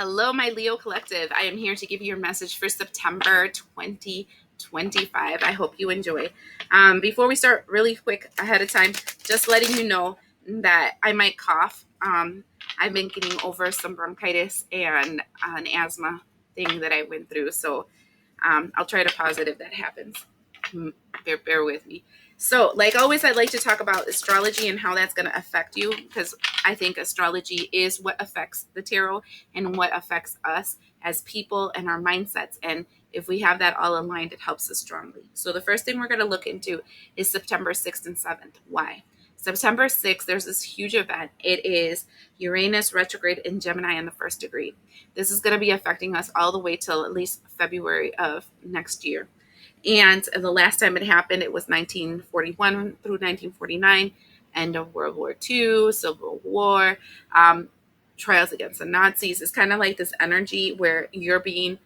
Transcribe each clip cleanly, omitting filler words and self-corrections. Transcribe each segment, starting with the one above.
Hello, my Leo Collective. I am here to give you your message for September 2025. I hope you enjoy. Before we start, really quick ahead of time, just letting you know that I might cough. I've been getting over some bronchitis and an asthma thing that I went through. So I'll try to pause it if that happens. Bear with me. So, like always, I'd like to talk about astrology and how that's going to affect you, because I think astrology is what affects the tarot and what affects us as people and our mindsets. And if we have that all aligned, it helps us strongly. So the first thing we're going to look into is September 6th and 7th. Why? September 6th, there's this huge event. It is Uranus retrograde in Gemini in the first degree. This is going to be affecting us all the way till at least February of next year. And the last time it happened, it was 1941 through 1949, end of World War II, Civil War, trials against the Nazis. It's kind of like this energy where you're being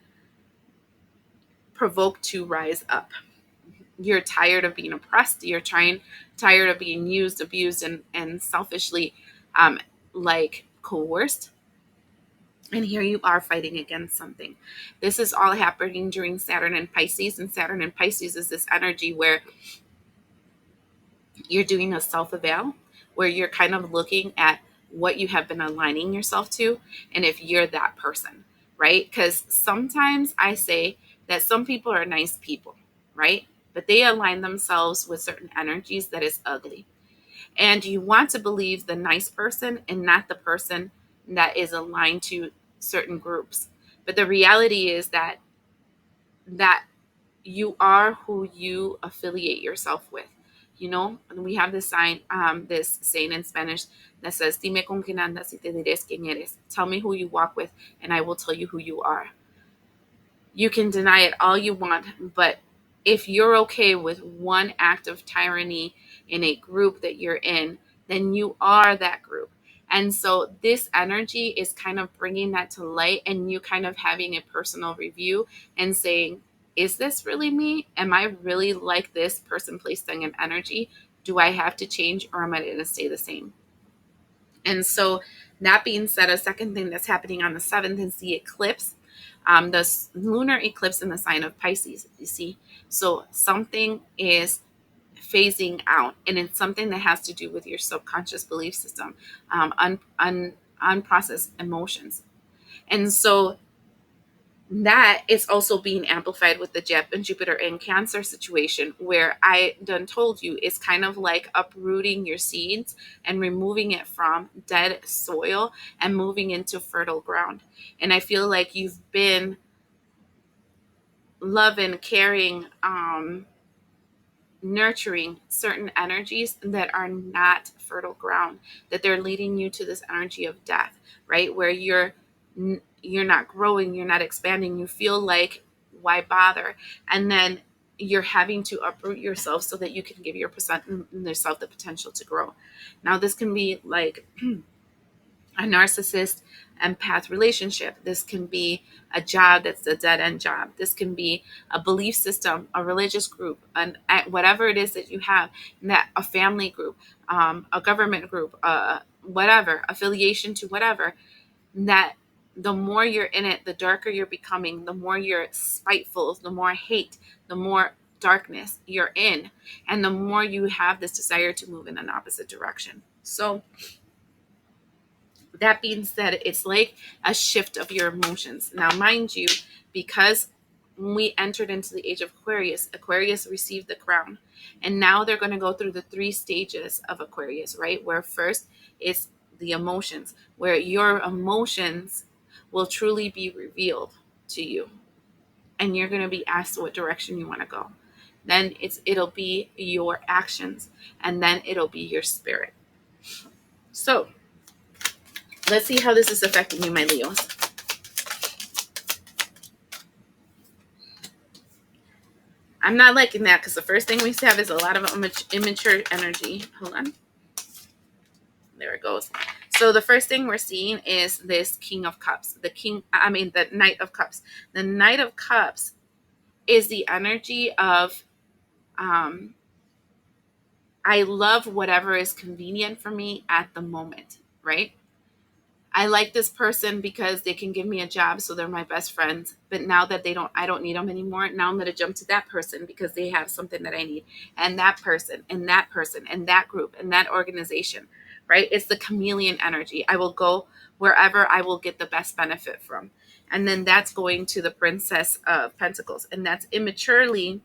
provoked to rise up. You're tired of being oppressed. You're tired of being used, abused, and selfishly coerced. And here you are fighting against something. This is all happening during Saturn and Pisces. And Saturn and Pisces is this energy where you're doing a self-eval, where you're kind of looking at what you have been aligning yourself to, and if you're that person, right? Because sometimes I say that some people are nice people, right? But they align themselves with certain energies that is ugly. And you want to believe the nice person and not the person that is aligned to certain groups. But the reality is that you are who you affiliate yourself with. You know, and we have this this saying in Spanish that says, "Dime con quién andas y te diré quién eres." Tell me who you walk with, and I will tell you who you are. You can deny it all you want, but if you're okay with one act of tyranny in a group that you're in, then you are that group. And so this energy is kind of bringing that to light, and you kind of having a personal review and saying, is this really me? Am I really like this person, place, thing, and energy? Do I have to change, or am I going to stay the same? And so that being said, a second thing that's happening on the 7th is the eclipse. The lunar eclipse in the sign of Pisces, you see. So something is phasing out, and it's something that has to do with your subconscious belief system, unprocessed emotions. And so that is also being amplified with the Jupiter in Cancer situation, where I done told you it's kind of like uprooting your seeds and removing it from dead soil and moving into fertile ground. And I feel like you've been loving, caring, nurturing certain energies that are not fertile ground, that they're leading you to this energy of death, right? Where you're not growing, you're not expanding, you feel like, why bother? And then you're having to uproot yourself so that you can give yourself the potential to grow. Now, this can be like a narcissist empath relationship. This can be a job that's a dead end job. This can be a belief system, a religious group, whatever it is that you have, that a family group, a government group, whatever, affiliation to whatever, that the more you're in it, the darker you're becoming, the more you're spiteful, the more hate, the more darkness you're in, and the more you have this desire to move in an opposite direction. So that being said, it's like a shift of your emotions. Now, mind you, because when we entered into the age of Aquarius received the crown. And now they're going to go through the 3 stages of Aquarius, right? Where first is the emotions, where your emotions will truly be revealed to you. And you're going to be asked what direction you want to go. Then it'll be your actions, and then it'll be your spirit. So let's see how this is affecting you, my Leos. I'm not liking that, because the first thing we have is a lot of immature energy. Hold on. There it goes. So the first thing we're seeing is this King of Cups. The Knight of Cups. The Knight of Cups is the energy of, I love whatever is convenient for me at the moment, right? I like this person because they can give me a job, so they're my best friends. But now that I don't need them anymore. Now I'm going to jump to that person because they have something that I need, and that person, and that person, and that group, and that organization. Right? It's the chameleon energy. I will go wherever I will get the best benefit from, and then that's going to the Princess of Pentacles, and that's immaturely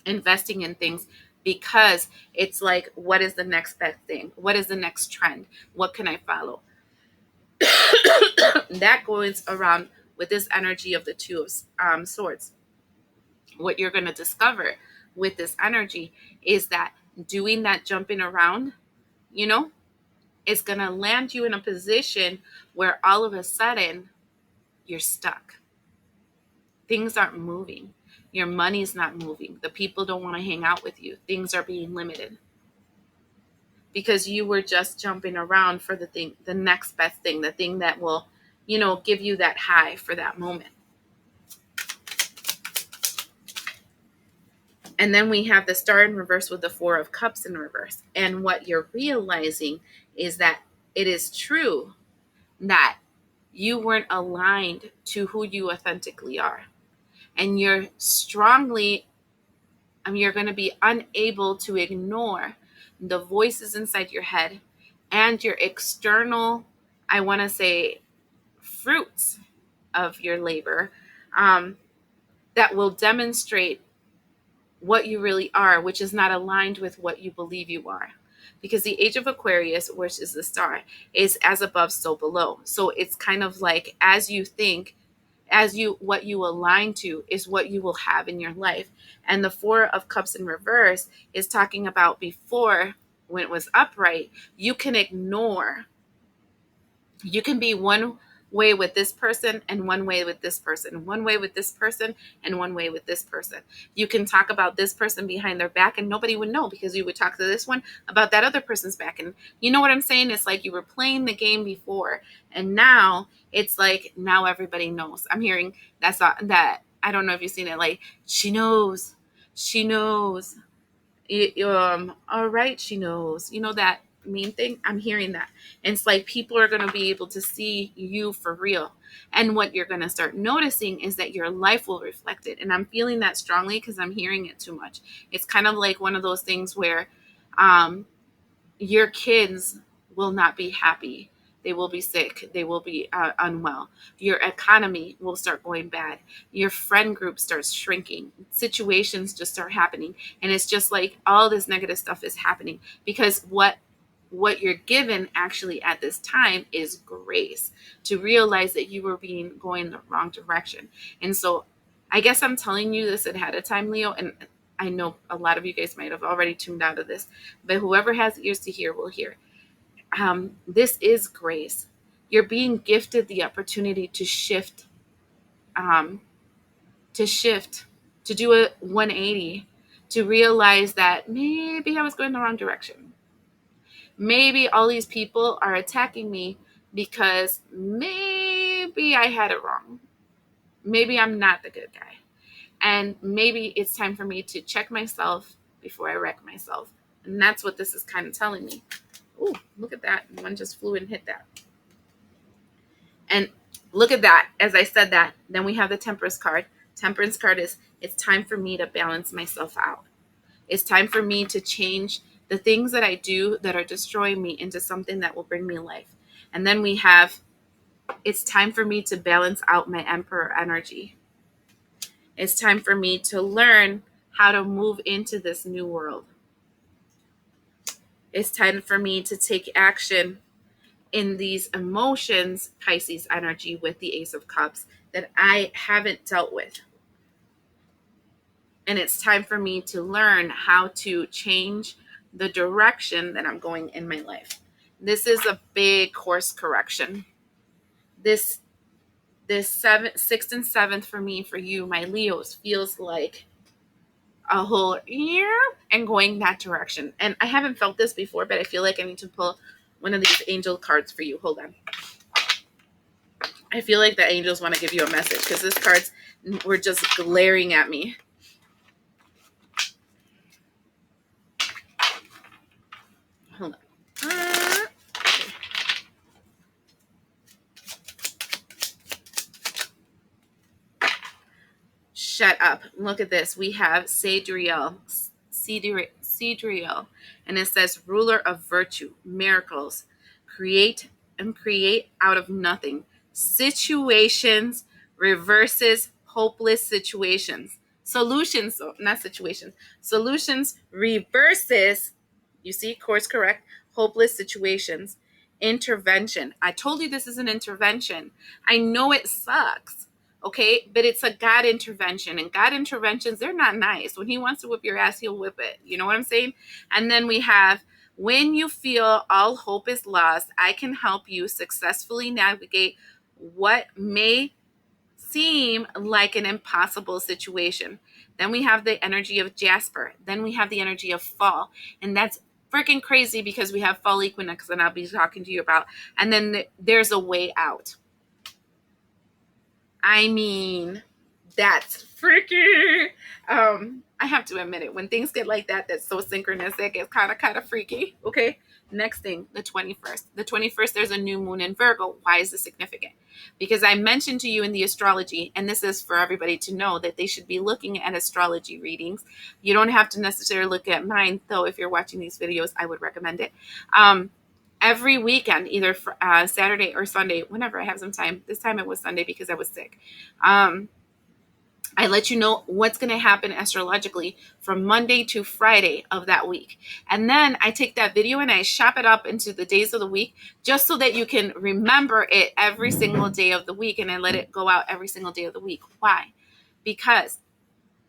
investing in things because it's like, what is the next best thing? What is the next trend? What can I follow? That goes around with this energy of the Two of Swords. What you're going to discover with this energy is that doing that jumping around, you know, is going to land you in a position where all of a sudden you're stuck. Things aren't moving. Your money's not moving. The people don't want to hang out with you. Things are being limited because you were just jumping around for the thing, the next best thing, the thing that will, give you that high for that moment. And then we have the Star in reverse with the Four of Cups in reverse. And what you're realizing is that it is true that you weren't aligned to who you authentically are. And you're you're going to be unable to ignore the voices inside your head and your external, I want to say, fruits of your labor that will demonstrate what you really are, which is not aligned with what you believe you are. Because the age of Aquarius, which is the star, is as above, so below. So it's kind of like, as you think, what you align to is what you will have in your life. And the Four of Cups in reverse is talking about before, when it was upright, you can be one way with this person and one way with this person, one way with this person and one way with this person. You can talk about this person behind their back and nobody would know because you would talk to this one about that other person's back. And you know what I'm saying? It's like you were playing the game before and now it's like, now everybody knows. I'm hearing that. I don't know if you've seen it. Like, she knows. All right, she knows. You know that mean thing? I'm hearing that. And it's like people are going to be able to see you for real. And what you're going to start noticing is that your life will reflect it. And I'm feeling that strongly because I'm hearing it too much. It's kind of like one of those things where your kids will not be happy. They will be sick. They will be unwell. Your economy will start going bad. Your friend group starts shrinking. Situations just start happening. And it's just like all this negative stuff is happening because what you're given actually at this time is grace to realize that you were going the wrong direction. And so I guess I'm telling you this ahead of time, Leo, and I know a lot of you guys might have already tuned out of this, but whoever has ears to hear will hear. This is grace. You're being gifted the opportunity to shift, to do a 180, to realize that maybe I was going the wrong direction. Maybe all these people are attacking me because maybe I had it wrong. Maybe I'm not the good guy. And maybe it's time for me to check myself before I wreck myself. And that's what this is kind of telling me. Ooh, look at that. One just flew and hit that. And look at that. As I said that, then we have the Temperance card. Temperance card is, it's time for me to balance myself out. It's time for me to change the things that I do that are destroying me into something that will bring me life. And then we have, it's time for me to balance out my Emperor energy. It's time for me to learn how to move into this new world. It's time for me to take action in these emotions, Pisces energy with the Ace of Cups, that I haven't dealt with. And it's time for me to learn how to change the direction that I'm going in my life. This is a big course correction. This 6th and 7th for me, for you, my Leos, feels like a whole year and going that direction. And I haven't felt this before, but I feel like I need to pull one of these angel cards for you. Hold on. I feel like the angels want to give you a message because these cards were just glaring at me. Hold on. Okay. shut up. Look at this. We have Sadriel, Cedriel, and it says ruler of virtue, miracles, create and create out of nothing. Situations reverses hopeless situations. Solutions, not situations. Solutions reverses, you see, course correct, hopeless situations. Intervention. I told you this is an intervention. I know it sucks. Okay, but it's a God intervention, and God interventions, they're not nice. When he wants to whip your ass, he'll whip it. You know what I'm saying? And then we have, when you feel all hope is lost, I can help you successfully navigate what may seem like an impossible situation. Then we have the energy of Jasper. Then we have the energy of fall. And that's freaking crazy because we have fall equinox, and I'll be talking to you about. And then there's a way out. I mean, that's freaky. I have to admit it. When things get like that, that's so synchronistic, it's kind of freaky. Okay. Next thing, the 21st. The 21st, there's a new moon in Virgo. Why is this significant? Because I mentioned to you in the astrology, and this is for everybody to know, that they should be looking at astrology readings. You don't have to necessarily look at mine, though. If you're watching these videos, I would recommend it. Every weekend, either Saturday or Sunday, whenever I have some time. This time it was Sunday because I was sick. I let you know what's going to happen astrologically from Monday to Friday of that week. And then I take that video and I chop it up into the days of the week just so that you can remember it every single day of the week, and I let it go out every single day of the week. Why? Because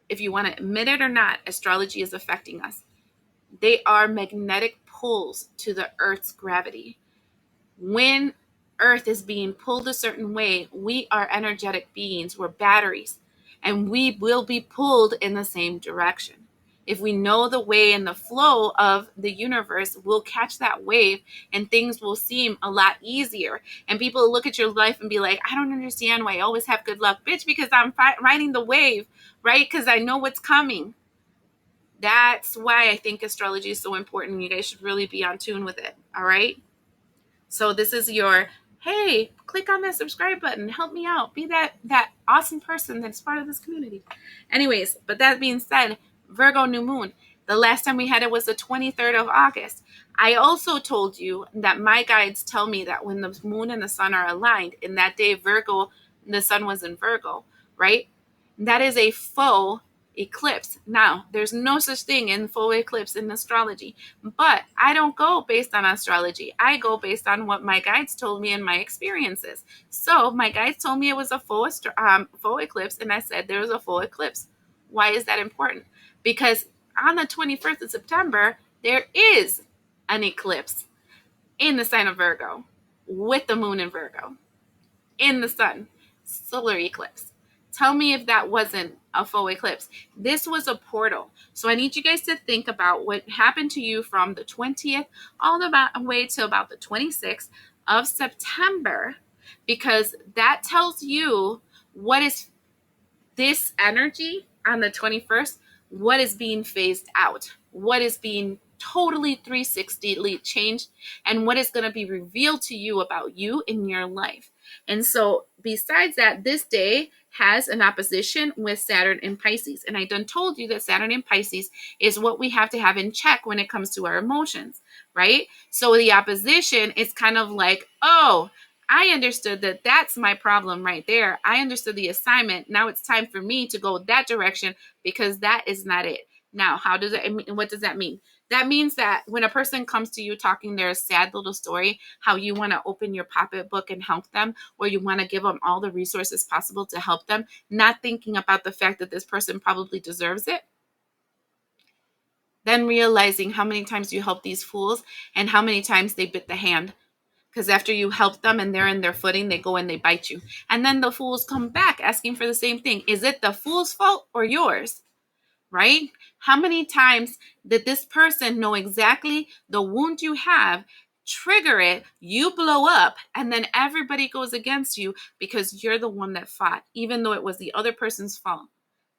if you want to admit it or not, astrology is affecting us. They are magnetic pulls to the Earth's gravity. When Earth is being pulled a certain way, we are energetic beings. We're batteries, and we will be pulled in the same direction. If we know the way and the flow of the universe, we'll catch that wave and things will seem a lot easier. And people will look at your life and be like, I don't understand why I always have good luck. Bitch, because I'm riding the wave, right? Because I know what's coming. That's why I think astrology is so important. You guys should really be on tune with it. All right. So this is your, hey, click on that subscribe button. Help me out. Be that awesome person that's part of this community. Anyways, but that being said, Virgo new moon. The last time we had it was the 23rd of August. I also told you that my guides tell me that when the moon and the sun are aligned, in that day Virgo, the sun was in Virgo, right? That is a faux eclipse. Now, there's no such thing in full eclipse in astrology, but I don't go based on astrology. I go based on what my guides told me and my experiences. So my guides told me it was a full eclipse, and I said there was a full eclipse. Why is that important? Because on the 21st of September, there is an eclipse in the sign of Virgo with the moon in Virgo in the sun, solar eclipse. Tell me if that wasn't a full eclipse. This was a portal. So I need you guys to think about what happened to you from the 20th all the way to about the 26th of September, because that tells you what is this energy on the 21st, what is being phased out, what is being totally 360 changed, and what is going to be revealed to you about you in your life. And so besides that, this day has an opposition with Saturn in Pisces. And I done told you that Saturn in Pisces is what we have to have in check when it comes to our emotions, right? So the opposition is kind of like, oh, I understood that that's my problem right there. I understood the assignment. Now it's time for me to go that direction because that is not it. Now, what does that mean? That means that when a person comes to you talking their sad little story, how you want to open your pocketbook and help them, or you want to give them all the resources possible to help them, not thinking about the fact that this person probably deserves it. Then realizing how many times you help these fools and how many times they bit the hand. Because after you help them and they're in their footing, they go and they bite you. And then the fools come back asking for the same thing. Is it the fool's fault or yours? Right? How many times did this person know exactly the wound you have, trigger it, you blow up, and then everybody goes against you because you're the one that fought, even though it was the other person's fault?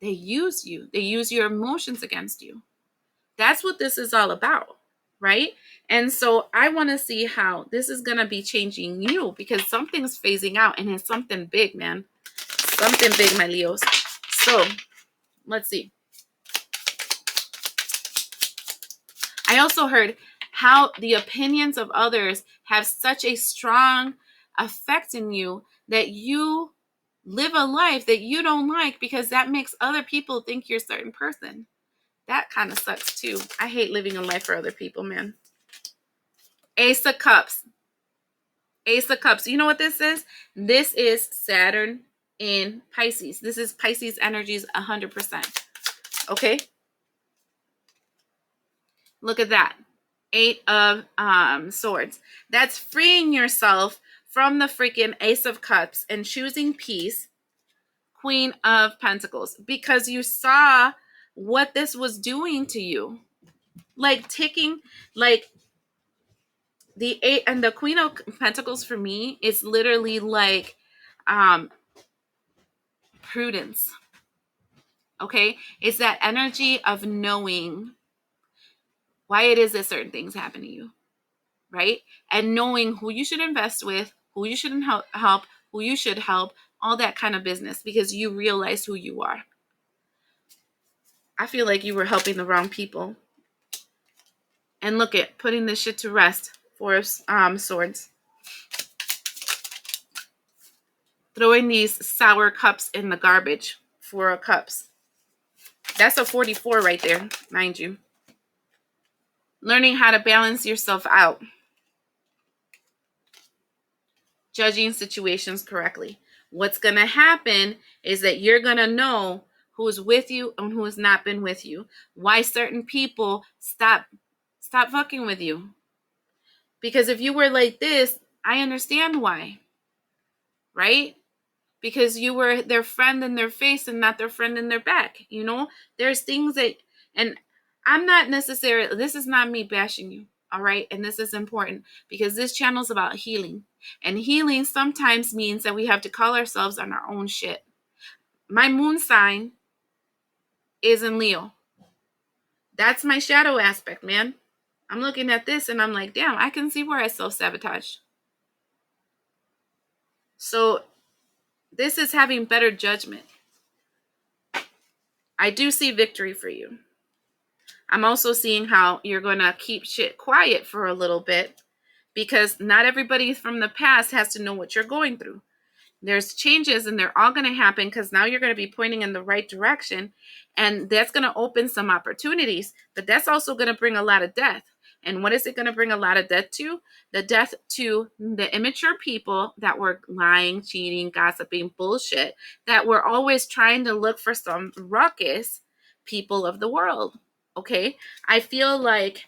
They use you. They use your emotions against you. That's what this is all about, right? And so I want to see how this is going to be changing you, because something's phasing out and it's something big, man. Something big, my Leos. So Let's see. I also heard how the opinions of others have such a strong effect in you that you live a life that you don't like because that makes other people think you're a certain person. That kind of sucks too. I hate living a life for other people, man. Ace of Cups. Ace of Cups. You know what this is? This is Saturn in Pisces. This is Pisces energies 100%. Okay? Look at that. 8 of Swords. That's freeing yourself from the freaking Ace of Cups and choosing peace. Queen of Pentacles. Because you saw what this was doing to you. Like ticking, like the 8 and the Queen of Pentacles for me is literally like prudence. Okay? It's that energy of knowing why it is that certain things happen to you. Right? And knowing who you should invest with, who you shouldn't help, who you should help, all that kind of business, because you realize who you are. I feel like you were helping the wrong people. And look at putting this shit to rest. 4 of Swords. Throwing these sour cups in the garbage. 4 of Cups. That's a 44 right there, mind you. Learning how to balance yourself out. Judging situations correctly. What's going to happen is that you're going to know who's with you and who has not been with you. Why certain people stop fucking with you. Because if you were like this, I understand why. Right? Because you were their friend in their face and not their friend in their back. You know, there's things that, and I'm not necessarily, this is not me bashing you. All right. And this is important because this channel is about healing. And healing sometimes means that we have to call ourselves on our own shit. My moon sign is in Leo. That's my shadow aspect, man. I'm looking at this and I'm like, damn, I can see where I self-sabotage. So this is having better judgment. I do see victory for you. I'm also seeing how you're going to keep shit quiet for a little bit because not everybody from the past has to know what you're going through. There's changes and they're all going to happen because now you're going to be pointing in the right direction, and that's going to open some opportunities, but that's also going to bring a lot of death. And what is it going to bring a lot of death to? The death to the immature people that were lying, cheating, gossiping, bullshit, that were always trying to look for some ruckus people of the world. Okay? I feel like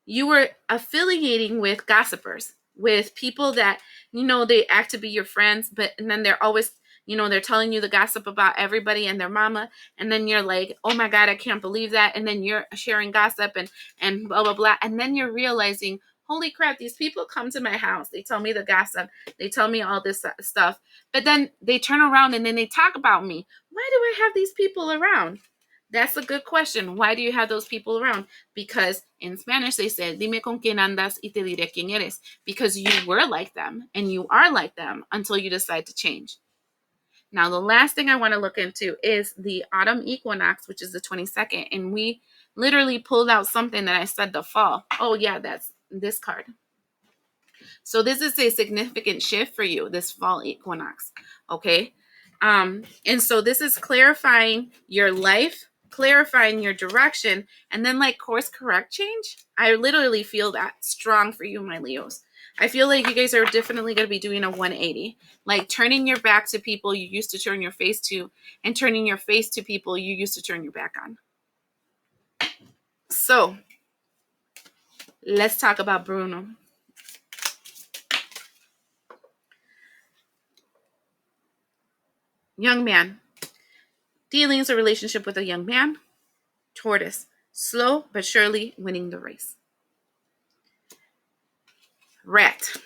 you were affiliating with gossipers, with people that, you know, they act to be your friends, but and then they're always, you know, they're telling you the gossip about everybody and their mama. And then you're like, oh my God, I can't believe that. And then you're sharing gossip and blah, blah, blah. And then you're realizing, holy crap, these people come to my house. They tell me the gossip. They tell me all this stuff. But then they turn around and then they talk about me. Why do I have these people around? That's a good question. Why do you have those people around? Because in Spanish they say, dime con quién andas y te diré quién eres. Because you were like them and you are like them until you decide to change. Now, the last thing I want to look into is the autumn equinox, which is the 22nd. And we literally pulled out something that I said the fall. Oh, yeah, that's this card. So this is a significant shift for you, this fall equinox. Okay. And so this is clarifying your life, clarifying your direction, and then like course correct change. I literally feel that strong for you, my Leos. I feel like you guys are definitely going to be doing a 180, like turning your back to people you used to turn your face to and turning your face to people you used to turn your back on. So let's talk about Bruno. Young man. Dealings a relationship with a young man. Tortoise. Slow but surely winning the race. Rat.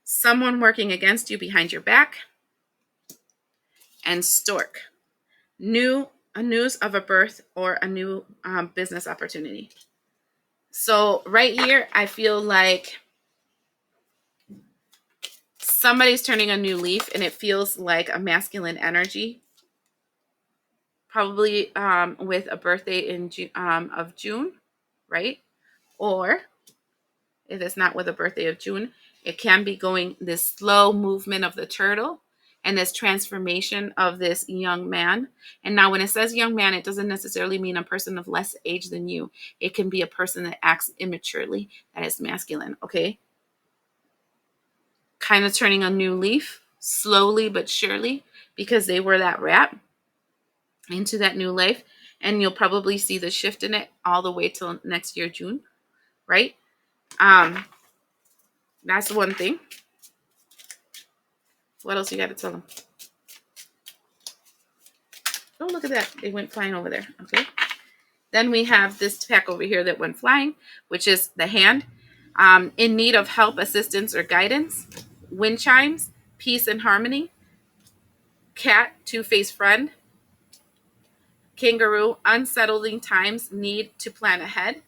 Someone working against you behind your back. And stork. News of a birth or a new business opportunity. So right here, I feel like somebody's turning a new leaf and it feels like a masculine energy. probably with a birthday in of June, right? Or if it's not with a birthday of June, it can be going this slow movement of the turtle and this transformation of this young man. And now when it says young man, it doesn't necessarily mean a person of less age than you. It can be a person that acts immaturely, that is masculine, okay? Kind of turning a new leaf, slowly but surely, because they were that rat, into that new life. And you'll probably see the shift in it all the way till next year, June, right? Um, that's one thing. What else you got to tell them? Oh, look at that. They went flying over there. Okay. Then we have this pack over here that went flying, which is the hand. In need of help, assistance, or guidance. Wind chimes, peace and harmony. Cat, two-faced friend. Kangaroo, unsettling times, need to plan ahead.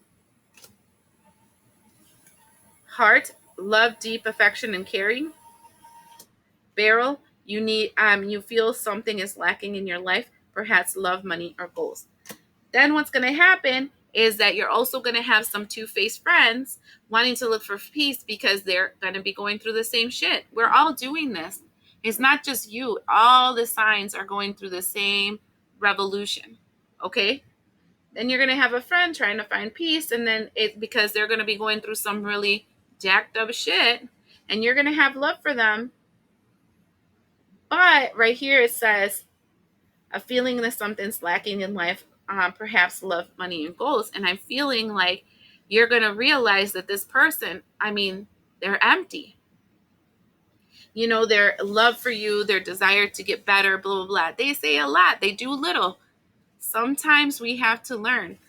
Heart, love, deep affection, and caring. Barrel, you feel something is lacking in your life, perhaps love, money, or goals. Then what's going to happen is that you're also going to have some two-faced friends wanting to look for peace because they're going to be going through the same shit. We're all doing this. It's not just you. All the signs are going through the same revolution. Okay? Then you're going to have a friend trying to find peace, and then it's because they're going to be going through some really jacked up shit, and you're going to have love for them. But right here it says a feeling that something's lacking in life, perhaps love, money, and goals. And I'm feeling like you're going to realize that this person, they're empty. Their love for you, their desire to get better, blah, blah, blah. They say a lot. They do little. Sometimes we have to learn.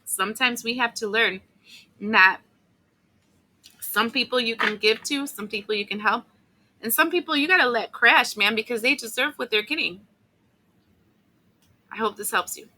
Sometimes we have to learn that some people you can give to, some people you can help, and some people you got to let crash, man, because they deserve what they're getting. I hope this helps you.